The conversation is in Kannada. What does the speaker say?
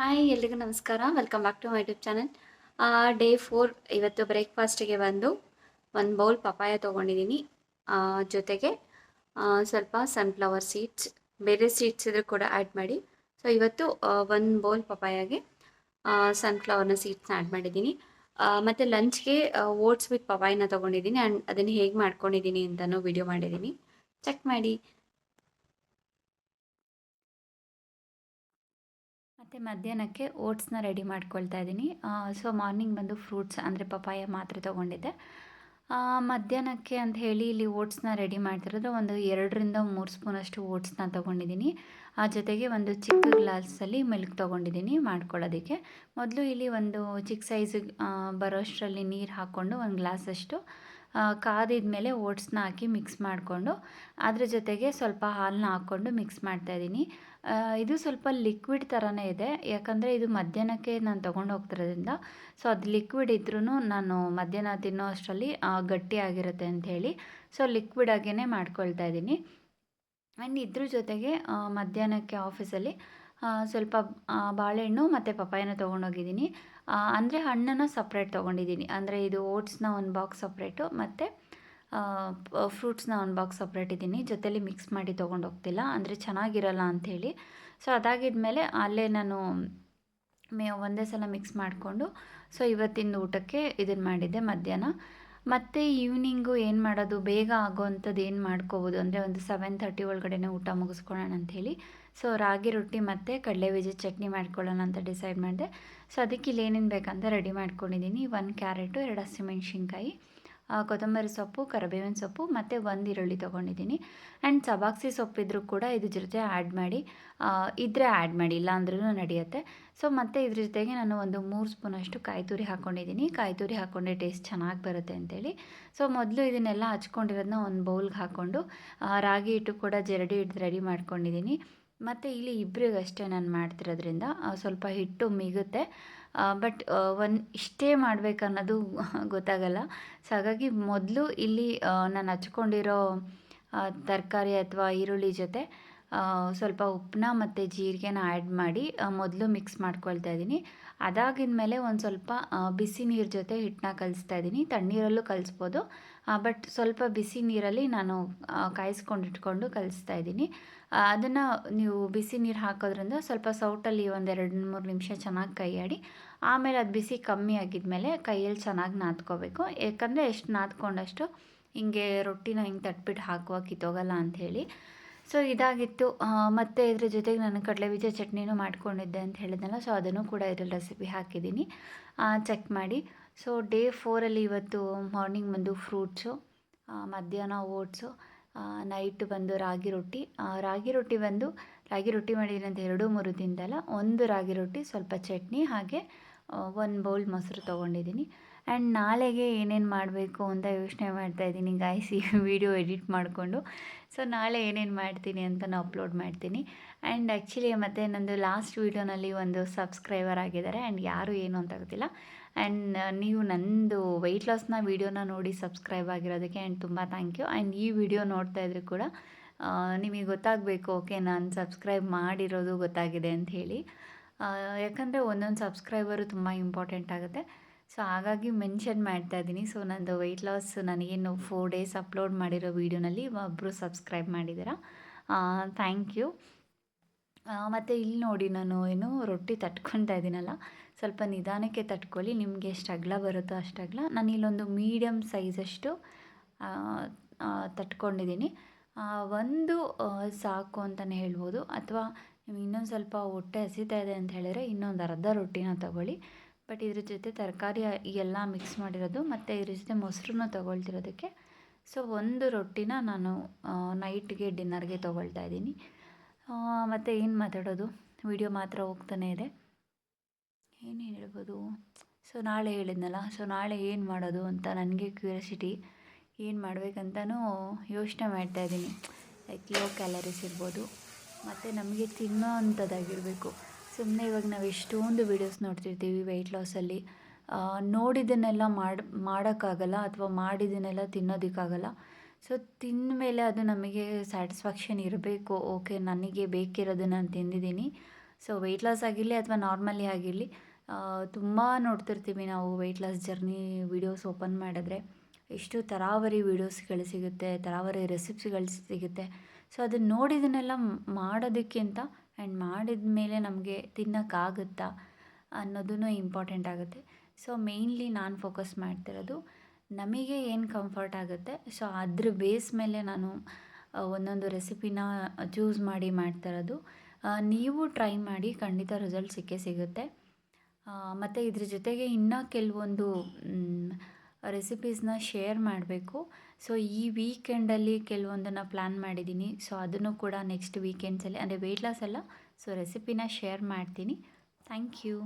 ಹಾಯ್ ಎಲ್ರಿಗೂ ನಮಸ್ಕಾರ. Welcome back to my YouTube channel. Day 4 ಇವತ್ತು ಬ್ರೇಕ್‌ಫಾಸ್ಟಿಗೆ ಬಂದು 1 ಬೌಲ್ ಪಪಾಯ ತೊಗೊಂಡಿದ್ದೀನಿ. ಜೊತೆಗೆ ಸ್ವಲ್ಪ ಸನ್‌ಫ್ಲವರ್ ಸೀಡ್ಸ್, ಬೇರೆ ಸೀಡ್ಸ್ ಇದ್ರೂ ಕೂಡ ಆ್ಯಡ್ ಮಾಡಿ. ಸೊ ಇವತ್ತು 1 ಬೌಲ್ ಪಪಾಯಾಗೆ ಸನ್‌ಫ್ಲವರ್‌ನ ಸೀಡ್ಸ್‌ನ ಆ್ಯಡ್ ಮಾಡಿದ್ದೀನಿ. ಮತ್ತು ಲಂಚ್‌ಗೆ ಓಟ್ಸ್ ವಿತ್ ಪಪಾಯನ ತೊಗೊಂಡಿದ್ದೀನಿ ಆ್ಯಂಡ್ ಅದನ್ನು ಹೇಗೆ ಮಾಡ್ಕೊಂಡಿದ್ದೀನಿ ಅಂತಲೂ ವಿಡಿಯೋ ಮಾಡಿದ್ದೀನಿ. ಚೆಕ್ ಮಾಡಿ. ಮತ್ತು ಮಧ್ಯಾಹ್ನಕ್ಕೆ ಓಟ್ಸ್‌ನ ರೆಡಿ ಮಾಡ್ಕೊಳ್ತಾ ಇದ್ದೀನಿ. ಸೊ ಮಾರ್ನಿಂಗ್ ಬಂದು ಫ್ರೂಟ್ಸ್ ಅಂದರೆ ಪಪಾಯ ಮಾತ್ರ ತೊಗೊಂಡಿದ್ದೆ. ಮಧ್ಯಾಹ್ನಕ್ಕೆ ಅಂತ ಹೇಳಿ ಇಲ್ಲಿ ಓಟ್ಸ್‌ನ ರೆಡಿ ಮಾಡ್ತಿರೋದು ಒಂದು 2ರಿಂದ 3 ಸ್ಪೂನಷ್ಟು ಓಟ್ಸ್‌ನ ತೊಗೊಂಡಿದ್ದೀನಿ. ಜೊತೆಗೆ ಒಂದು ಚಿಕ್ಕ ಗ್ಲಾಸಲ್ಲಿ ಮಿಲ್ಕ್ ತೊಗೊಂಡಿದ್ದೀನಿ ಮಾಡ್ಕೊಳ್ಳೋದಕ್ಕೆ. ಮೊದಲು ಇಲ್ಲಿ ಒಂದು ಚಿಕ್ಕ ಸೈಜಿಗೆ ಬರೋಷ್ಟರಲ್ಲಿ ನೀರು ಹಾಕ್ಕೊಂಡು 1 ಗ್ಲಾಸಷ್ಟು ಕಾದಿದ ಮೇಲೆ ಓಟ್ಸ್‌ನ ಹಾಕಿ ಮಿಕ್ಸ್ ಮಾಡಿಕೊಂಡು ಅದ್ರ ಜೊತೆಗೆ ಸ್ವಲ್ಪ ಹಾಲನ್ನ ಹಾಕ್ಕೊಂಡು ಮಿಕ್ಸ್ ಮಾಡ್ತಾಯಿದ್ದೀನಿ. ಇದು ಸ್ವಲ್ಪ ಲಿಕ್ವಿಡ್ ಥರನೇ ಇದೆ, ಯಾಕಂದರೆ ಇದು ಮಧ್ಯಾಹ್ನಕ್ಕೆ ನಾನು ತೊಗೊಂಡು ಹೋಗ್ತಿರೋದ್ರಿಂದ. ಸೊ ಅದು ಲಿಕ್ವಿಡ್ ಇದ್ರೂ ನಾನು ಮಧ್ಯಾಹ್ನ ತಿನ್ನೋ ಅಷ್ಟರಲ್ಲಿ ಗಟ್ಟಿಯಾಗಿರುತ್ತೆ ಅಂಥೇಳಿ ಸೊ ಲಿಕ್ವಿಡ್ ಆಗೇ ಮಾಡ್ಕೊಳ್ತಾ ಇದ್ದೀನಿ. ಆ್ಯಂಡ್ ಇದ್ರ ಜೊತೆಗೆ ಮಧ್ಯಾಹ್ನಕ್ಕೆ ಆಫೀಸಲ್ಲಿ ಸ್ವಲ್ಪ ಬಾಳೆಹಣ್ಣು ಮತ್ತು ಪಪಾಯನ ತೊಗೊಂಡೋಗಿದ್ದೀನಿ. ಅಂದರೆ ಹಣ್ಣನ್ನು ಸಪ್ರೇಟ್ ತೊಗೊಂಡಿದ್ದೀನಿ. ಅಂದರೆ ಇದು ಓಟ್ಸ್‌ನ 1 ಬಾಕ್ಸ್ ಸಪ್ರೇಟು ಮತ್ತು ಫ್ರೂಟ್ಸ್‌ನ 1 ಬಾಕ್ಸ್ ಸಪ್ರೇಟ್ ಇದ್ದೀನಿ. ಜೊತೆಲಿ ಮಿಕ್ಸ್ ಮಾಡಿ ತೊಗೊಂಡೋಗ್ತಿಲ್ಲ, ಅಂದರೆ ಚೆನ್ನಾಗಿರಲ್ಲ ಅಂಥೇಳಿ. ಸೊ ಅದಾಗಿದ್ಮೇಲೆ ಅಲ್ಲೇ ನಾನು ಒಂದೇ ಸಲ ಮಿಕ್ಸ್ ಮಾಡಿಕೊಂಡು ಸೊ ಇವತ್ತಿನ ಊಟಕ್ಕೆ ಇದನ್ನು ಮಾಡಿದ್ದೆ ಮಧ್ಯಾಹ್ನ. ಮತ್ತು ಈವ್ನಿಂಗು ಏನು ಮಾಡೋದು, ಬೇಗ ಆಗೋವಂಥದ್ದು ಏನು ಮಾಡ್ಕೋಬೋದು ಅಂದರೆ ಒಂದು 7:30 ಒಳಗಡೆನೇ ಊಟ ಮುಗಿಸ್ಕೊಳ್ಳೋಣ ಅಂಥೇಳಿ ಸೊ ರಾಗಿ ರೊಟ್ಟಿ ಮತ್ತು ಕಡಲೆಬೀಜದ ಚಟ್ನಿ ಮಾಡ್ಕೊಳ್ಳೋಣ ಅಂತ ಡಿಸೈಡ್ ಮಾಡಿದೆ. ಸೊ ಅದಕ್ಕೆ ಇಲ್ಲಿ ಏನೇನು ಬೇಕಂತ ರೆಡಿ ಮಾಡ್ಕೊಂಡಿದ್ದೀನಿ. 1 ಕ್ಯಾರೆಟು, 2 ಹಸಿಮೆಣ್ಸಿನ್ಕಾಯಿ, ಕೊತ್ತಂಬರಿ ಸೊಪ್ಪು, ಕರಿಬೇವಿನ ಸೊಪ್ಪು ಮತ್ತು 1 ಈರುಳ್ಳಿ ತೊಗೊಂಡಿದ್ದೀನಿ. ಆ್ಯಂಡ್ ಸಬಾಕ್ಸಿ ಸೊಪ್ಪಿದ್ರೂ ಕೂಡ ಇದ್ರ ಜೊತೆ ಆ್ಯಡ್ ಮಾಡಿ, ಇದ್ದರೆ ಆ್ಯಡ್ ಮಾಡಿ, ಇಲ್ಲ ಅಂದ್ರೂ ನಡೆಯುತ್ತೆ. ಸೊ ಮತ್ತು ಇದ್ರ ಜೊತೆಗೆ ನಾನು ಒಂದು 3 ಸ್ಪೂನಷ್ಟು ಕಾಯಿ ತುರಿ ಹಾಕ್ಕೊಂಡಿದ್ದೀನಿ. ಕಾಯಿ ತುರಿ ಹಾಕ್ಕೊಂಡ್ರೆ ಟೇಸ್ಟ್ ಚೆನ್ನಾಗಿ ಬರುತ್ತೆ ಅಂತೇಳಿ. ಸೊ ಮೊದಲು ಇದನ್ನೆಲ್ಲ ಹಚ್ಕೊಂಡಿರೋದನ್ನ ಒಂದು ಬೌಲ್ಗೆ ಹಾಕ್ಕೊಂಡು ರಾಗಿ ಹಿಟ್ಟು ಕೂಡ ಜರಡಿ ಹಿಡ್ದು ರೆಡಿ ಮಾಡ್ಕೊಂಡಿದ್ದೀನಿ. ಮತ್ತು ಇಲ್ಲಿ ಇಬ್ಬರಿಗಷ್ಟೇ ನಾನು ಮಾಡ್ತಿರೋದ್ರಿಂದ ಸ್ವಲ್ಪ ಹಿಟ್ಟು ಮಿಗುತ್ತೆ. ಬಟ್ ಇಷ್ಟೇ ಮಾಡಬೇಕನ್ನೋದು ಗೊತ್ತಾಗಲ್ಲ. ಸೊ ಹಾಗಾಗಿ ಮೊದಲು ಇಲ್ಲಿ ನಾನು ಹಚ್ಕೊಂಡಿರೋ ತರಕಾರಿ ಅಥವಾ ಈರುಳ್ಳಿ ಜೊತೆ ಸ್ವಲ್ಪ ಉಪ್ಪನ್ನ ಮತ್ತು ಜೀರಿಗೆನ ಆ್ಯಡ್ ಮಾಡಿ ಮೊದಲು ಮಿಕ್ಸ್ ಮಾಡ್ಕೊಳ್ತಾ ಇದ್ದೀನಿ. ಅದಾಗಿದ ಮೇಲೆ ಒಂದು ಸ್ವಲ್ಪ ಬಿಸಿ ನೀರು ಜೊತೆ ಹಿಟ್ಟನ್ನ ಕಲಿಸ್ತಾ ಇದ್ದೀನಿ. ತಣ್ಣೀರಲ್ಲೂ ಕಲಿಸ್ಬೋದು, ಬಟ್ ಸ್ವಲ್ಪ ಬಿಸಿ ನೀರಲ್ಲಿ ನಾನು ಕಾಯಿಸ್ಕೊಂಡಿಟ್ಕೊಂಡು ಕಲಿಸ್ತಾ ಇದ್ದೀನಿ. ಅದನ್ನು ನೀವು ಬಿಸಿ ನೀರು ಹಾಕೋದ್ರಿಂದ ಸ್ವಲ್ಪ ಸೌಟಲ್ಲಿ ಒಂದು 2-3 ನಿಮಿಷ ಚೆನ್ನಾಗಿ ಕೈ ಆಡಿ, ಆಮೇಲೆ ಅದು ಬಿಸಿ ಕಮ್ಮಿ ಆಗಿದ್ಮೇಲೆ ಕೈಯಲ್ಲಿ ಚೆನ್ನಾಗಿ ನಾದ್ಕೋಬೇಕು. ಯಾಕಂದರೆ ಎಷ್ಟು ನಾದ್ಕೊಂಡಷ್ಟು ಹಿಂಗೆ ರೊಟ್ಟಿನ ಹಿಂಗೆ ತಟ್ಬಿಟ್ಟು ಹಾಕುವಾಗ ಕಿತ್ತೋಗಲ್ಲ ಅಂಥೇಳಿ. ಸೊ ಇದಾಗಿತ್ತು. ಮತ್ತು ಇದ್ರ ಜೊತೆಗೆ ನಾನು ಕಡಲೆಬೀಜ ಚಟ್ನಿನೂ ಮಾಡ್ಕೊಂಡಿದ್ದೆ ಅಂತ ಹೇಳಿದ್ನಲ್ಲ, ಸೊ ಅದನ್ನು ಕೂಡ ಇದ್ರಲ್ಲಿ ರೆಸಿಪಿ ಹಾಕಿದ್ದೀನಿ, ಚೆಕ್ ಮಾಡಿ. ಸೊ ಡೇ 4ಅಲ್ಲಿ ಇವತ್ತು ಮಾರ್ನಿಂಗ್ ಬಂದು ಫ್ರೂಟ್ಸು, ಮಧ್ಯಾಹ್ನ ಓಟ್ಸು, ನೈಟ್ ಬಂದು ರಾಗಿ ರೊಟ್ಟಿ. ರಾಗಿ ರೊಟ್ಟಿ ಮಾಡಿದ್ದೀನಿ ಅಂತ 2-3 ದಿನದಲ್ಲ, 1 ರಾಗಿ ರೊಟ್ಟಿ, ಸ್ವಲ್ಪ ಚಟ್ನಿ, ಹಾಗೆ 1 ಬೌಲ್ ಮೊಸರು ತೊಗೊಂಡಿದ್ದೀನಿ. ಆ್ಯಂಡ್ ನಾಳೆಗೆ ಏನೇನು ಮಾಡಬೇಕು ಅಂತ ಯೋಚನೆ ಮಾಡ್ತಾಯಿದ್ದೀನಿ ಗಾಯ್ಸ್, ಈ ವಿಡಿಯೋ ಎಡಿಟ್ ಮಾಡಿಕೊಂಡು. ಸೊ ನಾಳೆ ಏನೇನು ಮಾಡ್ತೀನಿ ಅಂತಲೂ ಅಪ್ಲೋಡ್ ಮಾಡ್ತೀನಿ. ಆ್ಯಂಡ್ ಆ್ಯಕ್ಚುಲಿ ಮತ್ತು ನಂದು ಲಾಸ್ಟ್ ವೀಡಿಯೋನಲ್ಲಿ ಒಂದು ಸಬ್ಸ್ಕ್ರೈಬರ್ ಆಗಿದ್ದಾರೆ, ಆ್ಯಂಡ್ ಯಾರು ಏನು ಅಂತ ಗೊತ್ತಿಲ್ಲ. ಆ್ಯಂಡ್ ನೀವು ನಂದು ವೆಯ್ಟ್ ಲಾಸ್ನ ವೀಡಿಯೋನ ನೋಡಿ ಸಬ್ಸ್ಕ್ರೈಬ್ ಆಗಿರೋದಕ್ಕೆ ಆ್ಯಂಡ್ ತುಂಬ ಥ್ಯಾಂಕ್ ಯು. ಆ್ಯಂಡ್ ಈ ವಿಡಿಯೋ ನೋಡ್ತಾ ಇದ್ರೂ ಕೂಡ ನಿಮಗೆ ಗೊತ್ತಾಗಬೇಕು, ಓಕೆ ನಾನು ಸಬ್ಸ್ಕ್ರೈಬ್ ಮಾಡಿರೋದು ಗೊತ್ತಾಗಿದೆ ಅಂಥೇಳಿ. ಯಾಕಂದರೆ ಒಂದೊಂದು ಸಬ್ಸ್ಕ್ರೈಬರು ತುಂಬ ಇಂಪಾರ್ಟೆಂಟ್ ಆಗುತ್ತೆ. ಸೊ ಹಾಗಾಗಿ ಮೆನ್ಷನ್ ಮಾಡ್ತಾ ಇದ್ದೀನಿ. ಸೊ ನಂದು ವೆಯ್ಟ್ ಲಾಸ್ ನನಗೇನು 4 ಡೇಸ್ ಅಪ್ಲೋಡ್ ಮಾಡಿರೋ ವೀಡಿಯೋನಲ್ಲಿ ಒಬ್ಬರು ಸಬ್ಸ್ಕ್ರೈಬ್ ಮಾಡಿದ್ದೀರಾ, ಥ್ಯಾಂಕ್ ಯು. ಮತ್ತು ಇಲ್ಲಿ ನೋಡಿ, ನಾನು ರೊಟ್ಟಿ ತಟ್ಕೊತಾ ಇದ್ದೀನಲ್ಲ, ಸ್ವಲ್ಪ ನಿಧಾನಕ್ಕೆ ತಟ್ಕೊಳ್ಳಿ. ನಿಮಗೆ ಎಷ್ಟು ಅಗಲ ಬರುತ್ತೋ ಅಷ್ಟು ಅಗಲ. ನಾನು ಇಲ್ಲೊಂದು ಮೀಡಿಯಮ್ ಸೈಜಷ್ಟು ತಟ್ಕೊಂಡಿದ್ದೀನಿ. ಒಂದು ಸಾಕು ಅಂತಲೇ ಹೇಳ್ಬೋದು, ಅಥವಾ ನಿಮ್ಗೆ ಇನ್ನೊಂದು ಸ್ವಲ್ಪ ಹೊಟ್ಟೆ ಹಸಿತಾ ಇದೆ ಅಂತ ಹೇಳಿದ್ರೆ ಇನ್ನೊಂದು ಅರ್ಧ ರೊಟ್ಟಿನ ತೊಗೊಳ್ಳಿ. ಬಟ್ ಇದ್ರ ಜೊತೆ ತರಕಾರಿ ಎಲ್ಲ ಮಿಕ್ಸ್ ಮಾಡಿರೋದು ಮತ್ತು ಇದ್ರ ಜೊತೆ ಮೊಸರನ್ನ ತೊಗೊಳ್ತಿರೋದಕ್ಕೆ ಸೊ 1 ರೊಟ್ಟಿನ ನಾನು ನೈಟ್ಗೆ ಡಿನ್ನರ್ಗೆ ತೊಗೊಳ್ತಾ ಇದ್ದೀನಿ. ಮತ್ತು ಏನು ಮಾತಾಡೋದು, ವಿಡಿಯೋ ಮಾತ್ರ ಹೋಗ್ತಾನೆ ಇದೆ. ಏನೇನು ಹೇಳ್ಬೋದು, ಸೊ ನಾಳೆ ಹೇಳಿದ್ನಲ್ಲ, ಸೊ ನಾಳೆ ಏನು ಮಾಡೋದು ಅಂತ ನನಗೆ ಕ್ಯೂರಿಯಾಸಿಟಿ. ಏನು ಮಾಡಬೇಕಂತನೂ ಯೋಚನೆ ಮಾಡ್ತಾಯಿದ್ದೀನಿ. ಲೈಕ್ ಲೋ ಕ್ಯಾಲರೀಸ್ ಇರ್ಬೋದು, ಮತ್ತು ನಮಗೆ ತಿನ್ನೋ ಅಂಥದ್ದಾಗಿರಬೇಕು. ಸುಮ್ಮನೆ ಇವಾಗ ನಾವು ಎಷ್ಟೊಂದು ವೀಡಿಯೋಸ್ ನೋಡ್ತಿರ್ತೀವಿ ವೆಯ್ಟ್ ಲಾಸಲ್ಲಿ, ನೋಡಿದ್ದನ್ನೆಲ್ಲ ಮಾಡೋಕ್ಕಾಗಲ್ಲ, ಅಥವಾ ಮಾಡಿದ್ದನ್ನೆಲ್ಲ ತಿನ್ನೋದಕ್ಕಾಗಲ್ಲ. ಸೊ ತಿಂದ ಮೇಲೆ ಅದು ನಮಗೆ ಸ್ಯಾಟಿಸ್ಫ್ಯಾಕ್ಷನ್ ಇರಬೇಕು. ಓಕೆ, ನನಗೆ ಬೇಕಿರೋದು ನಾನು ತಿಂದಿದ್ದೀನಿ, ಸೊ ವೆಯ್ಟ್ ಲಾಸ್ ಆಗಿರಲಿ ಅಥವಾ ನಾರ್ಮಲಿ ಆಗಿರಲಿ ತುಂಬ ನೋಡ್ತಿರ್ತೀವಿ ನಾವು weight loss journey videos open ಮಾಡಿದ್ರೆ ಎಷ್ಟು ತರಾವರಿ ವೀಡಿಯೋಸ್ಗಳು ಸಿಗುತ್ತೆ, ತರಾವರಿ ರೆಸಿಪ್ಸ್ಗಳು ಸಿಗುತ್ತೆ. ಸೊ ಅದನ್ನು ನೋಡಿದನ್ನೆಲ್ಲ ಮಾಡೋದಕ್ಕಿಂತ ಆ್ಯಂಡ್ ಮಾಡಿದ ಮೇಲೆ ನಮಗೆ ತಿನ್ನೋಕ್ಕಾಗುತ್ತಾ ಅನ್ನೋದೂ ಇಂಪಾರ್ಟೆಂಟ್ ಆಗುತ್ತೆ. ಸೊ ಮೇಯ್ನ್ಲಿ ನಾನು ಫೋಕಸ್ ಮಾಡ್ತಿರೋದು ನಮಗೆ ಏನು ಕಂಫರ್ಟ್ ಆಗುತ್ತೆ, ಸೊ ಅದ್ರ ಬೇಸ್ ಮೇಲೆ ನಾನು ಒಂದೊಂದು ರೆಸಿಪಿನ ಚೂಸ್ ಮಾಡಿ ಮಾಡ್ತಿರೋದು. ನೀವು ಟ್ರೈ ಮಾಡಿ, ಖಂಡಿತ ರಿಸಲ್ಟ್ ಸಿಕ್ಕೇ ಸಿಗುತ್ತೆ. ಮತ್ತು ಇದ್ರ ಜೊತೆಗೆ ಇನ್ನೂ ಕೆಲವೊಂದು ರೆಸಿಪೀಸ್ನ ಶೇರ್ ಮಾಡಬೇಕು. ಸೊ ಈ ವೀಕೆಂಡಲ್ಲಿ ಕೆಲವೊಂದನ್ನು ಪ್ಲ್ಯಾನ್ ಮಾಡಿದ್ದೀನಿ. ಸೊ ಅದನ್ನು ಕೂಡ ನೆಕ್ಸ್ಟ್ ವೀಕೆಂಡ್ಸಲ್ಲಿ ಅಂದರೆ ವೆಯ್ಟ್ ಲಾಸ್ ಅಲ್ಲ, ಸೊ ರೆಸಿಪಿನ ಶೇರ್ ಮಾಡ್ತೀನಿ. Thank you.